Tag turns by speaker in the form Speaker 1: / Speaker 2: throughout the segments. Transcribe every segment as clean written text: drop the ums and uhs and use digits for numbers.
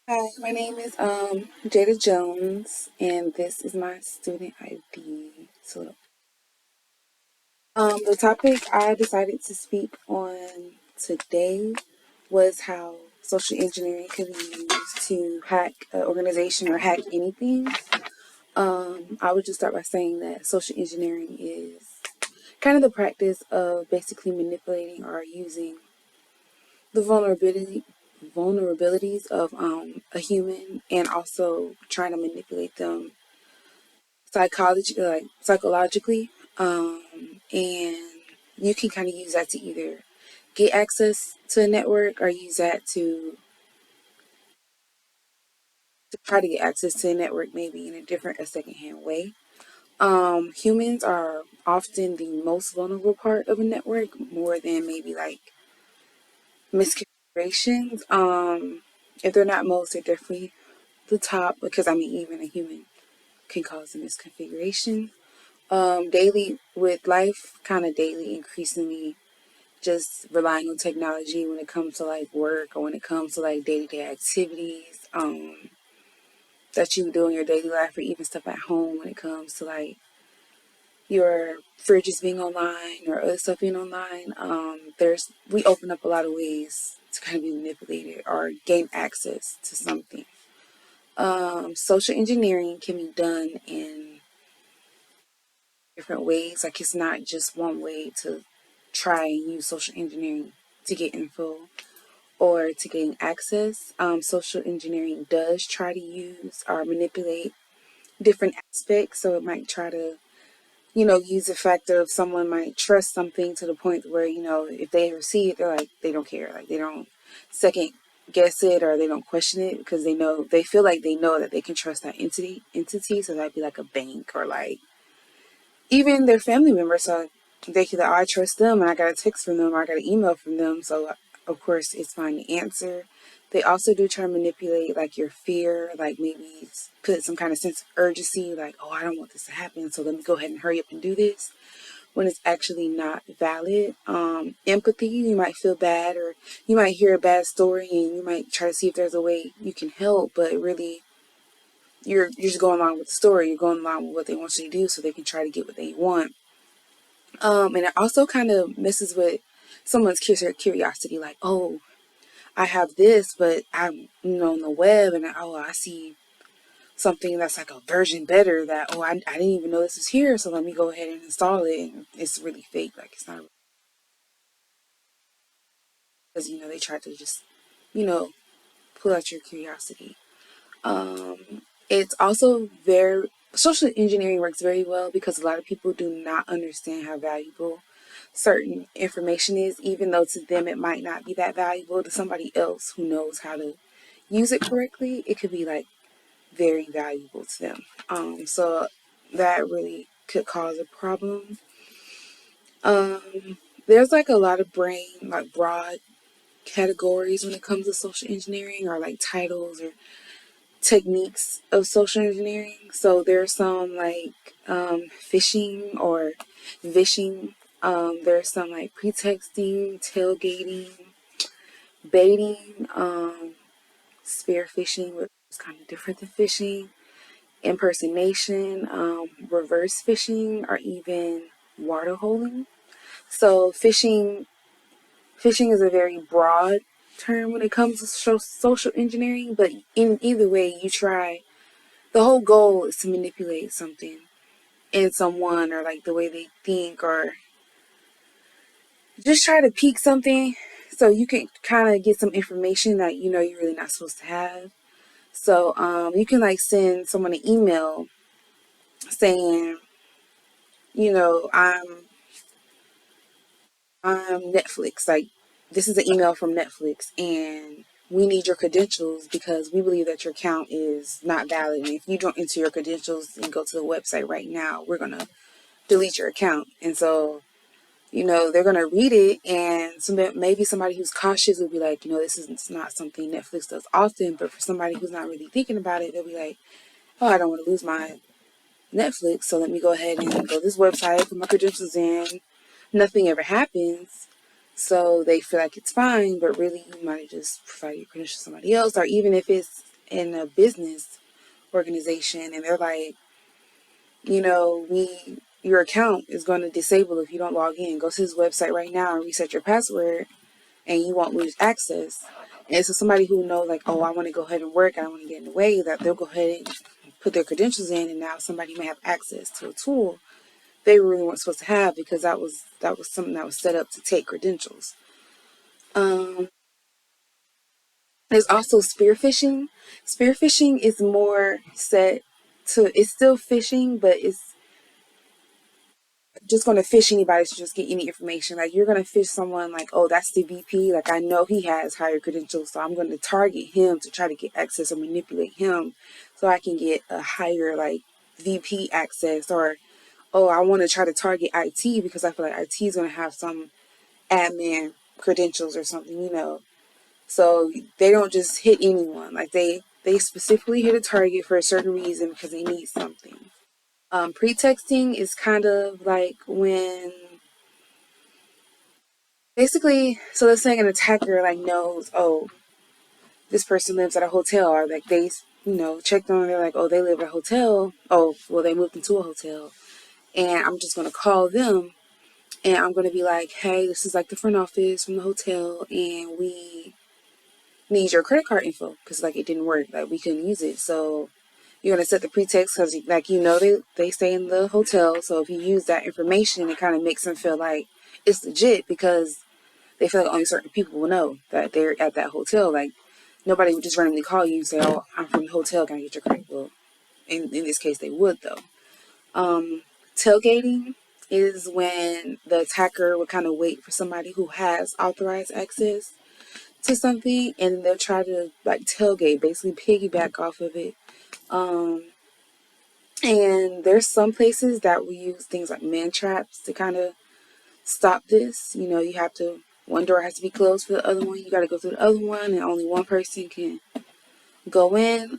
Speaker 1: Hi, my name is Jaida Jones, and this is my student ID. The topic I decided to speak on today was how social engineering can be used to hack an organization or hack anything. I would just start by saying that social engineering is kind of the practice of basically manipulating or using the vulnerabilities of a human, and also trying to manipulate them psychologically, and you can kind of use that to either get access to a network or use that to try to get access to a network maybe in a secondhand way. Humans are often the most vulnerable part of a network, more than maybe like misconfigurations. If they're not most, they're definitely the top, because I mean even a human can cause a misconfiguration. Daily with life, kind of daily, increasingly just relying on technology when it comes to like work, or when it comes to like day to day activities that you do in your daily life, or even stuff at home when it comes to like your fridges being online or other stuff being online. We open up a lot of ways to kind of be manipulated or gain access to something. Social engineering can be done in different ways. Like, it's not just one way to try and use social engineering to get info or to gain access. Social engineering does try to use or manipulate different aspects. So it might try to, use the fact of someone might trust something to the point where, if they ever see it, they're like, they don't care. Like, they don't second guess it, or they don't question it, because they feel like they know that they can trust that entity. So that'd be like a bank, or like even their family members. So they feel like, oh, I trust them, and I got a text from them, or I got an email from them, so of course it's fine to answer. They also do try to manipulate like your fear, like maybe put some kind of sense of urgency, like, oh, I don't want this to happen, so let me go ahead and hurry up and do this, when it's actually not valid. Empathy, you might feel bad, or you might hear a bad story and you might try to see if there's a way you can help, but really you're just going along with the story. You're going along with what they want you to do so they can try to get what they want. And it also kind of messes with someone's curiosity, like, oh, I have this, but I'm, on the web, and oh, I see something that's like a version better, that, oh, I didn't even know this was here, so let me go ahead and install it. And it's really fake. Like, it's not, because, they try to just, you know, pull out your curiosity. It's also very, social engineering works very well because a lot of people do not understand how valuable certain information is, even though to them it might not be that valuable. To somebody else who knows how to use it correctly, it could be like very valuable to them. So that really could cause a problem. There's like a lot of like broad categories when it comes to social engineering, or like titles or techniques of social engineering. So there's some like phishing or vishing. There's some like pretexting, tailgating, baiting, spear phishing, which is kind of different than phishing, impersonation, reverse phishing, or even water holing. So phishing is a very broad term when it comes to social engineering, but in either way you try, the whole goal is to manipulate something in someone, or like the way they think, or just try to peek something so you can kind of get some information that you're really not supposed to have. So you can like send someone an email saying, you know, I'm I'm Netflix. Like, this is an email from Netflix, and we need your credentials because we believe that your account is not valid. And if you don't enter your credentials and go to the website right now, we're gonna delete your account. And so, they're gonna read it, and maybe somebody who's cautious will be like, this is not something Netflix does often. But for somebody who's not really thinking about it, they'll be like, oh, I don't want to lose my Netflix, so let me go ahead and go to this website, put my credentials in. Nothing ever happens, so they feel like it's fine, but really you might just provide your credentials to somebody else. Or even if it's in a business organization, and they're like, your account is going to disable if you don't log in. Go to this website right now and reset your password, and you won't lose access. And so somebody who knows, like, oh, I want to go ahead and work, I don't want to get in the way, that they'll go ahead and put their credentials in, and now somebody may have access to a tool they really weren't supposed to have, because that was something that was set up to take credentials. Um, there's also spear phishing. Spear phishing is more set to, it's still phishing, but it's just going to fish anybody to just get any information. Like, you're going to fish someone like, oh, that's the VP. Like, I know he has higher credentials, so I'm going to target him to try to get access or manipulate him so I can get a higher, like, VP access. Or, oh, I want to try to target IT because I feel like IT is going to have some admin credentials or something. So they don't just hit anyone. Like, they specifically hit a target for a certain reason because they need something. Pretexting is kind of like when, basically, so let's say an attacker like knows, oh, this person lives at a hotel, or like they, checked on, they're like, oh, they live at a hotel. Oh, well, they moved into a hotel, and I'm just gonna call them, and I'm gonna be like, hey, this is like the front office from the hotel, and we need your credit card info because like it didn't work, like we couldn't use it. So you're gonna set the pretext because like they stay in the hotel. So if you use that information, it kind of makes them feel like it's legit because they feel like only certain people will know that they're at that hotel. Like, nobody would just randomly call you and say, "Oh, I'm from the hotel. Can I get your credit?" Well, in this case, they would though. Tailgating is when the attacker would kind of wait for somebody who has authorized access to something, and they'll try to like tailgate, basically piggyback off of it. Um, and there's some places that will use things like man traps to kind of stop this. You have to, one door has to be closed for the other one. You got to go through the other one, and only one person can go in.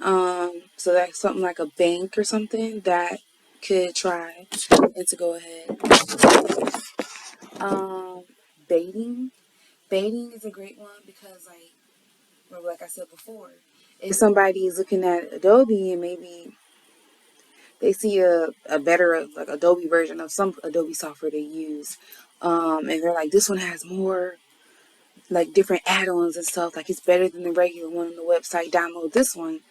Speaker 1: So that's something like a bank or something that could try and to go ahead. Um, baiting. Baiting is a great one because, like I said before, if somebody is looking at Adobe and maybe they see a better like Adobe version of some Adobe software they use, and they're like, this one has more like different add-ons and stuff, like it's better than the regular one on the website, download this one.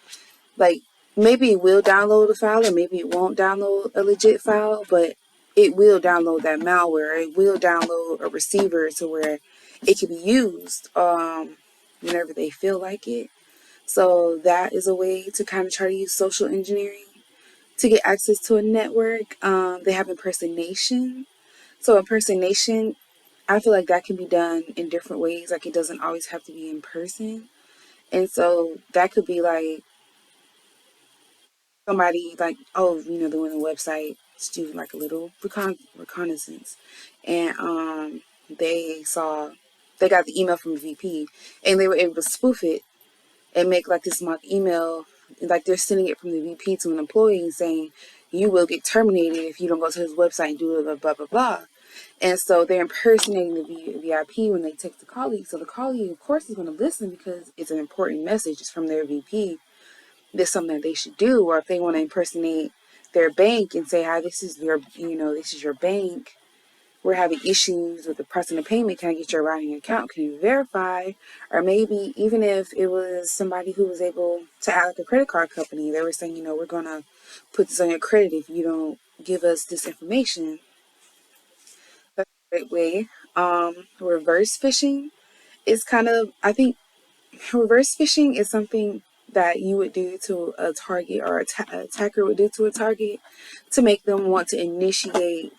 Speaker 1: Like, maybe it will download a file, or maybe it won't download a legit file, but it will download that malware. It will download a receiver to where it can be used whenever they feel like it. So that is a way to kind of try to use social engineering to get access to a network. They have impersonation. So impersonation, I feel like that can be done in different ways. Like, it doesn't always have to be in person. And so that could be like somebody like, oh, doing a website, just doing like a little reconnaissance. And they got the email from the VP, and they were able to spoof it and make like this mock email, like they're sending it from the VP to an employee saying, you will get terminated if you don't go to his website and do blah, blah, blah, blah. And so they're impersonating the VIP when they text the colleague. So the colleague, of course, is going to listen because it's an important message. It's from their VP. There's something that they should do. Or if they want to impersonate their bank and say, hi, this is your bank. We're having issues with the processing of payment. Can I get your routing account? Can you verify? Or maybe even if it was somebody who was able to act like a credit card company, they were saying, we're going to put this on your credit if you don't give us this information. That's a great way. Reverse phishing is kind of, I think, reverse phishing is something that you would do to a target, or attacker would do to a target to make them want to initiate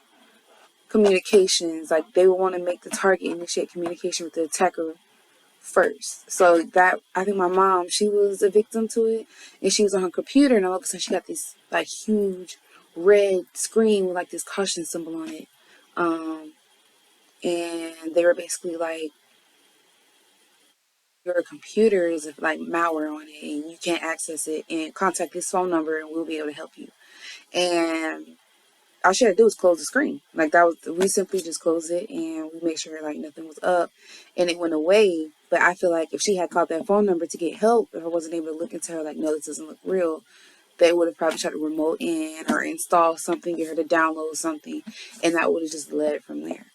Speaker 1: communications. Like, they would want to make the target initiate communication with the attacker first. So that, I think my mom, she was a victim to it, and she was on her computer, and all of a sudden she got this like huge red screen with like this caution symbol on it. And they were basically like, your computer is like malware on it and you can't access it, and contact this phone number and we'll be able to help you. And all she had to do was close the screen. Like, that was, we simply just closed it and we made sure like nothing was up, and it went away. But I feel like if she had called that phone number to get help, if I wasn't able to look into her, like, no, this doesn't look real, they would have probably tried to remote in or install something, get her to download something, and that would have just led from there.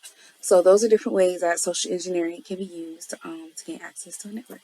Speaker 1: So those are different ways that social engineering can be used to gain access to a network.